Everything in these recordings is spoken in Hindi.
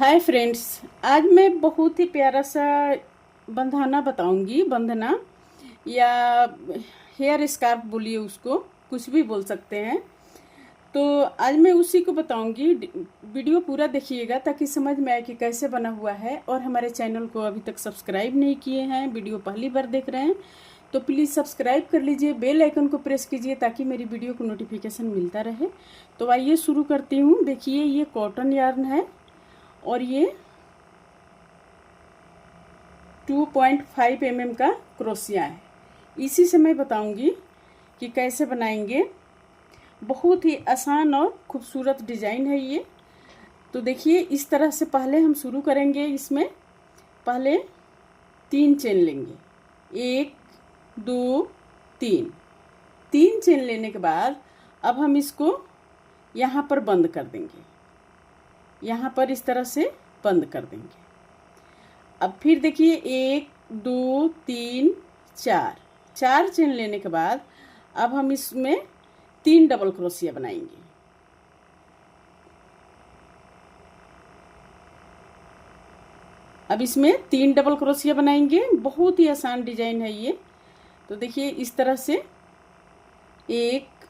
Hi friends. आज मैं बहुत ही प्यारा सा बंधाना बताऊंगी। बंधना या हेयर स्कार्फ बोलिए, उसको कुछ भी बोल सकते हैं। तो आज मैं उसी को बताऊंगी। वीडियो पूरा देखिएगा ताकि समझ में आए कि कैसे बना हुआ है। और हमारे चैनल को अभी तक सब्सक्राइब नहीं किए हैं, वीडियो पहली बार देख रहे हैं, तो प्लीज़ सब्सक्राइब कर लीजिए, बेल आइकन को प्रेस कीजिए ताकि मेरी वीडियो को नोटिफिकेशन मिलता रहे। तो आइए शुरू करती हूँ। देखिए, ये कॉटन यार्न है और ये 2.5 mm का क्रोशिया है। इसी से मैं बताऊंगी कि कैसे बनाएंगे। बहुत ही आसान और खूबसूरत डिजाइन है ये। तो देखिए, इस तरह से पहले हम शुरू करेंगे। इसमें पहले 3 चेन लेंगे, 1 2 3। 3 चेन लेने के बाद अब हम इसको यहाँ पर बंद कर देंगे, यहाँ पर इस तरह से बंद कर देंगे। अब फिर देखिए, 1 2 3 4, 4 चेन लेने के बाद अब हम इसमें 3 डबल क्रोशिया बनाएंगे। अब इसमें 3 डबल क्रोशिया बनाएंगे। बहुत ही आसान डिजाइन है ये। तो देखिए, इस तरह से 1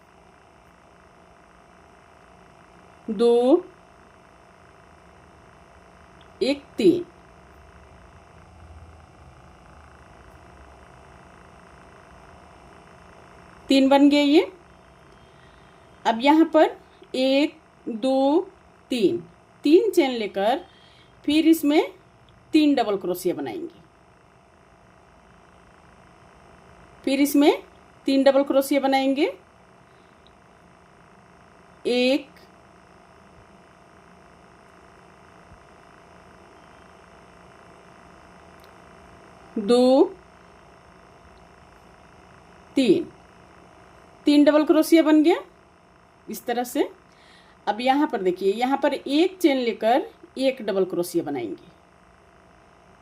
2 1 3, 3 बन गए ये। अब यहाँ पर 1 2 3, 3 चेन लेकर फिर इसमें 3 डबल क्रोशिया बनाएंगे। फिर इसमें 3 डबल क्रोशिया बनाएंगे। 1 2 3, 3 डबल क्रोशिया बन गया इस तरह से। अब यहाँ पर देखिए, यहाँ पर 1 चेन लेकर 1 डबल क्रोशिया बनाएंगे।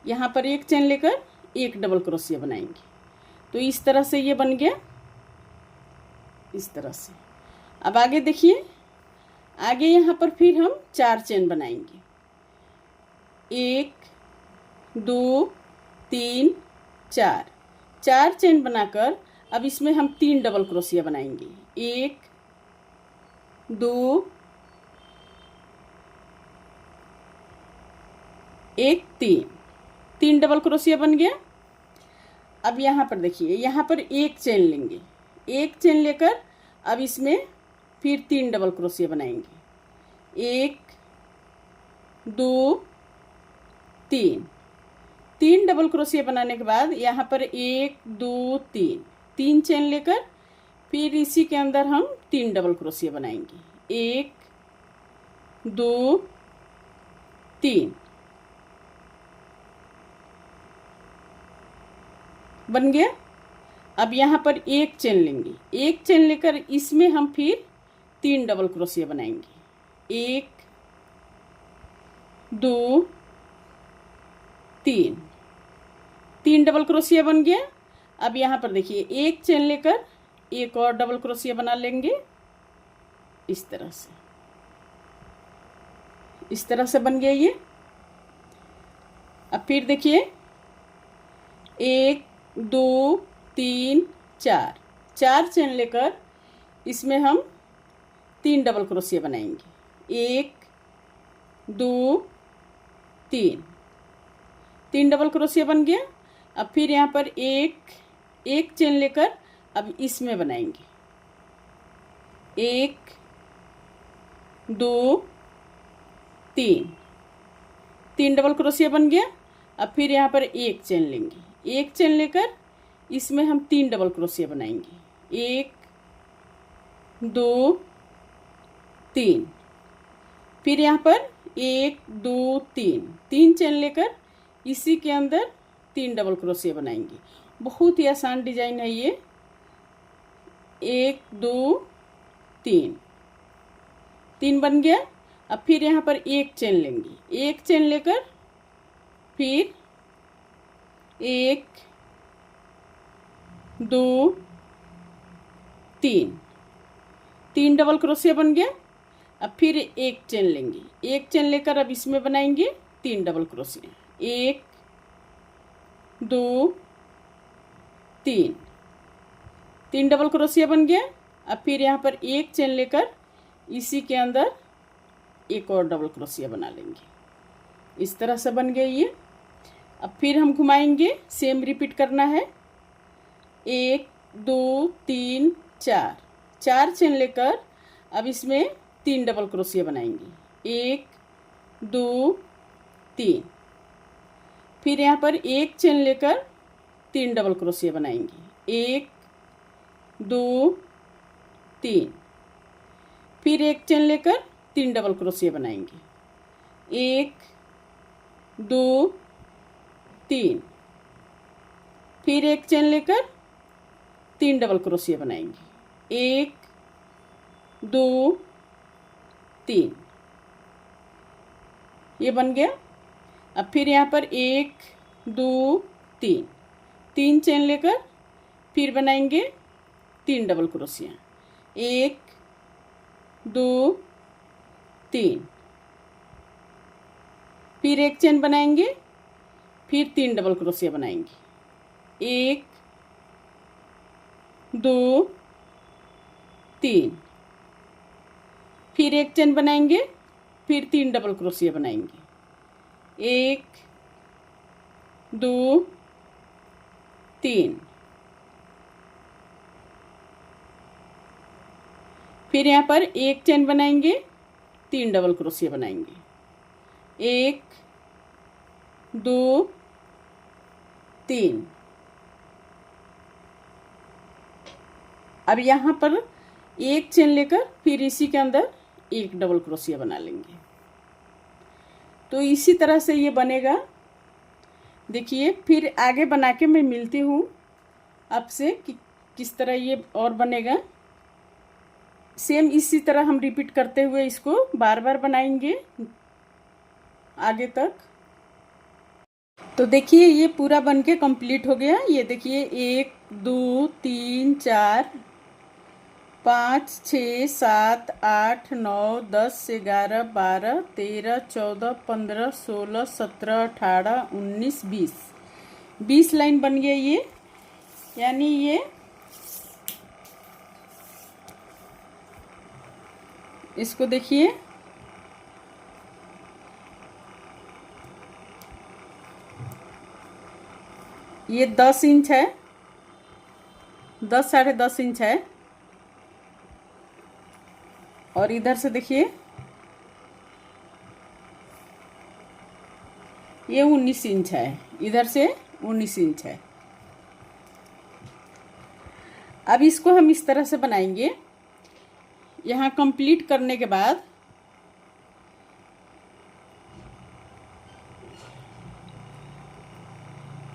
यहाँ पर 1 चेन लेकर 1 डबल क्रोशिया बनाएंगे। तो इस तरह से ये बन गया, इस तरह से। अब आगे देखिए, आगे यहाँ पर फिर हम 4 चेन बनाएंगे। 1 2 3 4, 4 चेन बनाकर अब इसमें हम 3 डबल क्रोशिया बनाएंगे। 1 2 1 3, 3 डबल क्रोशिया बन गया। अब यहाँ पर देखिए, यहाँ पर 1 चेन लेंगे। 1 चेन लेकर अब इसमें फिर 3 डबल क्रोशिया बनाएंगे। 1 2 3, 3 डबल क्रोशिया बनाने के बाद यहाँ पर 1 2 3, 3 चेन लेकर फिर इसी के अंदर हम 3 डबल क्रोशिया बनाएंगे। 1 2 3 बन गया। अब यहाँ पर 1 चेन लेंगे। 1 चेन लेकर इसमें हम फिर 3 डबल क्रोशिया बनाएंगे। 1 2 3, 3 डबल क्रोशिया बन गया। अब यहाँ पर देखिए, 1 चेन लेकर एक और डबल क्रोशिया बना लेंगे इस तरह से। इस तरह से बन गया ये। अब फिर देखिए, 1 2 3 4, 4 चेन लेकर इसमें हम 3 डबल क्रोशिया बनाएंगे। 1 2 3, 3 डबल क्रोशिया बन गया। अब फिर यहाँ पर एक चेन लेकर अब इसमें बनाएंगे। 1 2 3, 3 डबल क्रोशिया बन गया। अब फिर यहाँ पर 1 चेन लेंगे। 1 चेन लेकर इसमें हम 3 डबल क्रोशिया बनाएंगे। 1 2 3, फिर यहाँ पर 1 2 3, 3 चेन लेकर इसी के अंदर 3 डबल क्रोशिया बनाएंगे। बहुत ही आसान डिजाइन है ये। 1 2 3, 3 बन गया। अब फिर यहाँ पर 1 चेन लेंगे। 1 चेन लेकर फिर 1 2 3, 3 डबल क्रोशिया बन गया। अब फिर एक चेन लेंगे, एक चेन लेकर अब इसमें बनाएंगे 3 डबल क्रोशिया। 1 2 3, 3 डबल क्रोशिया बन गया। अब फिर यहाँ पर एक चेन लेकर इसी के अंदर एक और डबल क्रोशिया बना लेंगे। इस तरह से बन गया ये। अब फिर हम घुमाएंगे, सेम रिपीट करना है। 1 2 3 4, 4 चेन लेकर अब इसमें 3 डबल क्रोशिया बनाएंगे। 1 2 3, फिर यहाँ पर एक चेन लेकर 3 डबल क्रोशिया बनाएंगे। 1 2 3, फिर एक चेन लेकर 3 डबल क्रोशिया बनाएंगे। 1 2 3, फिर एक चेन लेकर 3 डबल क्रोशिया बनाएंगे। 1 2 3, ये बन गया। अब फिर यहाँ पर 1 2 3, 3 चेन लेकर फिर बनाएंगे 3 डबल क्रोशिया। 1 2 3, फिर एक चेन बनाएंगे, फिर 3 डबल क्रोशिया बनाएंगे। 1 2 3, फिर एक चेन बनाएंगे, फिर 3 डबल क्रोशिया बनाएंगे। 1 2 3, फिर यहाँ पर एक चेन बनाएंगे, 3 डबल क्रोशिया बनाएंगे। 1 2 3, अब यहाँ पर एक चेन लेकर फिर इसी के अंदर एक डबल क्रोशिया बना लेंगे। तो इसी तरह से ये बनेगा। देखिए, फिर आगे बना के मैं मिलती हूँ आपसे कि किस तरह ये और बनेगा। सेम इसी तरह हम रिपीट करते हुए इसको बार बार बनाएंगे आगे तक। तो देखिए, ये पूरा बन के कंप्लीट हो गया। ये देखिए, 1 2 3 4 5 6 7 8 9 10 11 12 13 14 15 16 17 18 19 20, 20 लाइन बन गया ये। यानी ये इसको देखिए, ये 10 इंच है, 10 साढ़े 10 इंच है। और इधर से देखिए, ये 19 इंच है, इधर से 19 इंच है। अब इसको हम इस तरह से बनाएंगे। यहाँ कंप्लीट करने के बाद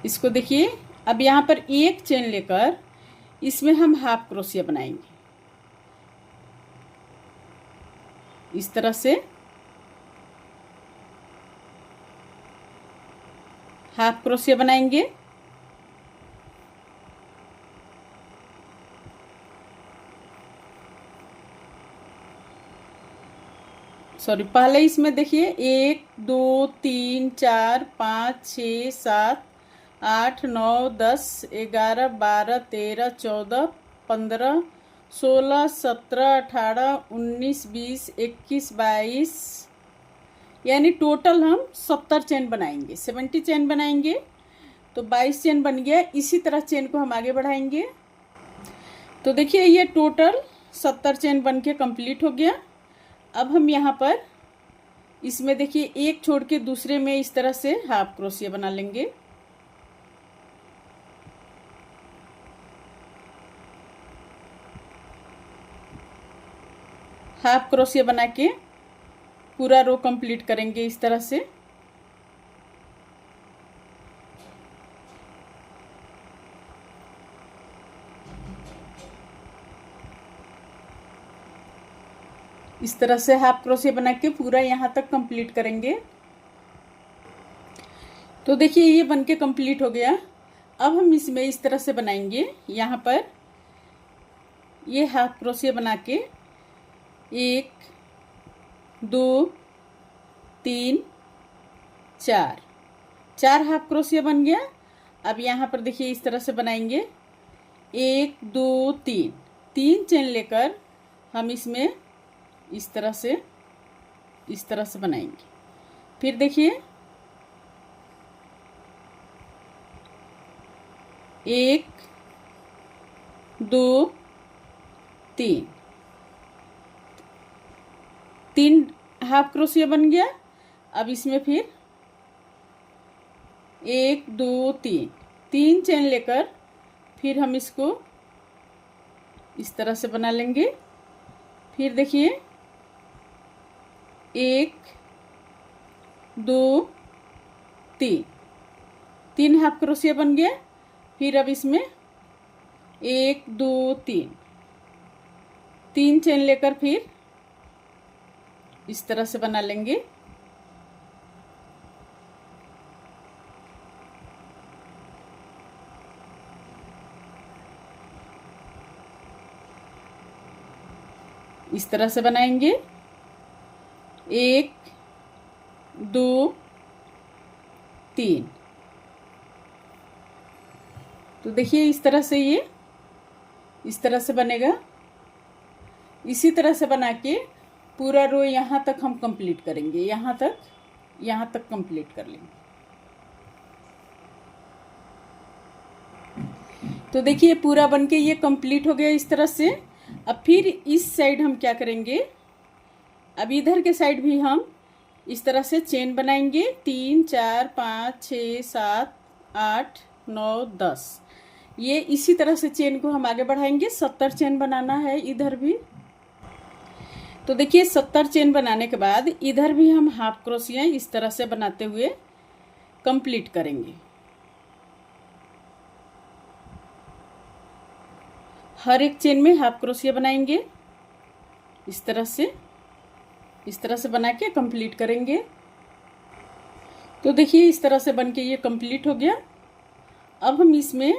इसको देखिए, अब यहाँ पर एक चेन लेकर इसमें हम हाफ क्रोशिया बनाएंगे। इस तरह से हाफ क्रोशिया बनाएंगे। सॉरी, पहले इसमें देखिए 1 2 3 4 5 6 7 8 9 10 11 12 13 14 15 16 17 18 19 20 21 22, यानी टोटल हम 70 चेन बनाएंगे, 70 चेन बनाएंगे। तो 22 चेन बन गया। इसी तरह चेन को हम आगे बढ़ाएंगे। तो देखिए, ये टोटल 70 चेन बन के कंप्लीट हो गया। अब हम यहाँ पर इसमें देखिए, एक छोड़ के दूसरे में इस तरह से हाफ क्रोशिया बना लेंगे। हाफ क्रोशिया बना के पूरा रो कंप्लीट करेंगे इस तरह से। इस तरह से हाफ क्रोशिया बना के पूरा यहाँ तक कंप्लीट करेंगे। तो देखिए, ये बन के कंप्लीट हो गया। अब हम इसमें इस तरह से बनाएंगे। यहाँ पर ये हाफ क्रोशिया बना के 1 2 3 4, 4 हाफ क्रोशिया बन गया। अब यहाँ पर देखिए इस तरह से बनाएंगे, 1 2 3, 3 चेन लेकर हम इसमें इस तरह से बनाएंगे। फिर देखिए 1 2 3, 3 हाफ क्रोशिया बन गया। अब इसमें फिर 1 2 3, 3 चेन लेकर फिर हम इसको इस तरह से बना लेंगे। फिर देखिए 1 2 3, 3 हाफ क्रोशिया बन गया। फिर अब इसमें 1 2 3, 3 चेन लेकर फिर इस तरह से बना लेंगे। इस तरह से बनाएंगे, 1 2 3। तो देखिए इस तरह से ये इस तरह से बनेगा। इसी तरह से बना के पूरा रो यहाँ तक हम कंप्लीट करेंगे, यहाँ तक कंप्लीट कर लेंगे। तो देखिए पूरा बनके ये कंप्लीट हो गया इस तरह से। अब फिर इस साइड हम क्या करेंगे, अब इधर के साइड भी हम इस तरह से चेन बनाएंगे, 3 4 5 6 7 8 9 10। ये इसी तरह से चेन को हम आगे बढ़ाएंगे। 70 चेन बनाना है इधर भी। तो देखिए 70 चेन बनाने के बाद इधर भी हम हाफ क्रोशिया इस तरह से बनाते हुए कंप्लीट करेंगे। हर एक चेन में हाफ क्रोशिया बनाएंगे, इस तरह से बना के कंप्लीट करेंगे। तो देखिए इस तरह से बन के ये कंप्लीट हो गया। अब हम इसमें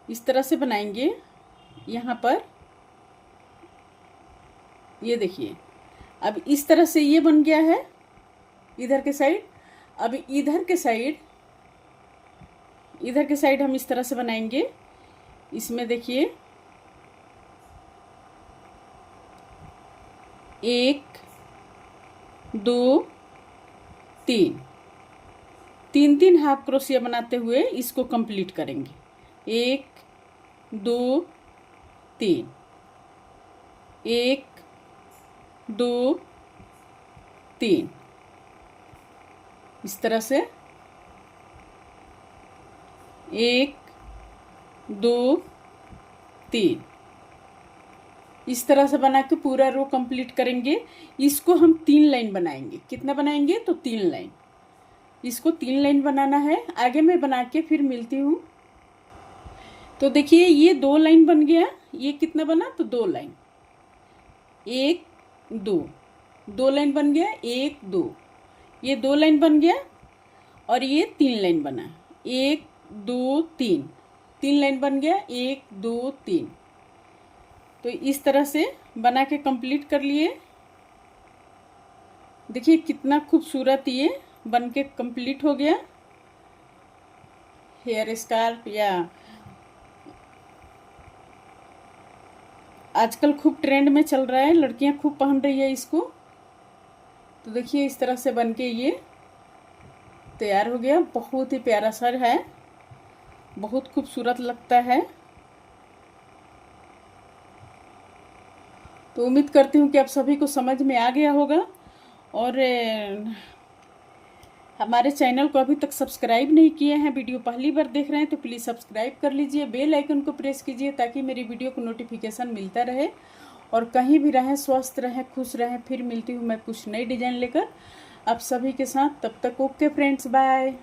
इस तरह से बनाएंगे, यहाँ पर ये देखिए अब इस तरह से ये बन गया है इधर के साइड। अब इधर के साइड हम इस तरह से बनाएंगे। इसमें देखिए 1 2 3, 3 हाफ क्रोशिया बनाते हुए इसको कंप्लीट करेंगे। 1 2 3, 1 2 3, इस तरह से 1 2 3, इस तरह से बना के पूरा रो कंप्लीट करेंगे। इसको हम 3 लाइन बनाएंगे। कितना बनाएंगे तो 3 लाइन। इसको 3 लाइन बनाना है। आगे मैं बना के फिर मिलती हूँ। तो देखिए ये 2 लाइन बन गया। ये कितना बना तो 2 लाइन, 1 2, 2 लाइन बन गया, 1 2, ये 2 लाइन बन गया। और ये 3 लाइन बना, 1 2 3, 3 लाइन बन गया, 1 2 3। तो इस तरह से बना के कंप्लीट कर लिए। देखिए कितना खूबसूरत ये बन के कंप्लीट हो गया। हेयर स्कार्फ या आजकल खूब ट्रेंड में चल रहा है, लड़कियां खूब पहन रही है इसको। तो देखिए इस तरह से बन के ये तैयार हो गया। बहुत ही प्यारा सर है, बहुत खूबसूरत लगता है। तो उम्मीद करती हूँ कि आप सभी को समझ में आ गया होगा। और हमारे चैनल को अभी तक सब्सक्राइब नहीं किए हैं, वीडियो पहली बार देख रहे हैं तो प्लीज़ सब्सक्राइब कर लीजिए, बेल आइकन को प्रेस कीजिए ताकि मेरी वीडियो को नोटिफिकेशन मिलता रहे। और कहीं भी रहें, स्वस्थ रहें, खुश रहें। फिर मिलती हूँ मैं कुछ नई डिजाइन लेकर आप सभी के साथ। तब तक ओके फ्रेंड्स, बाय।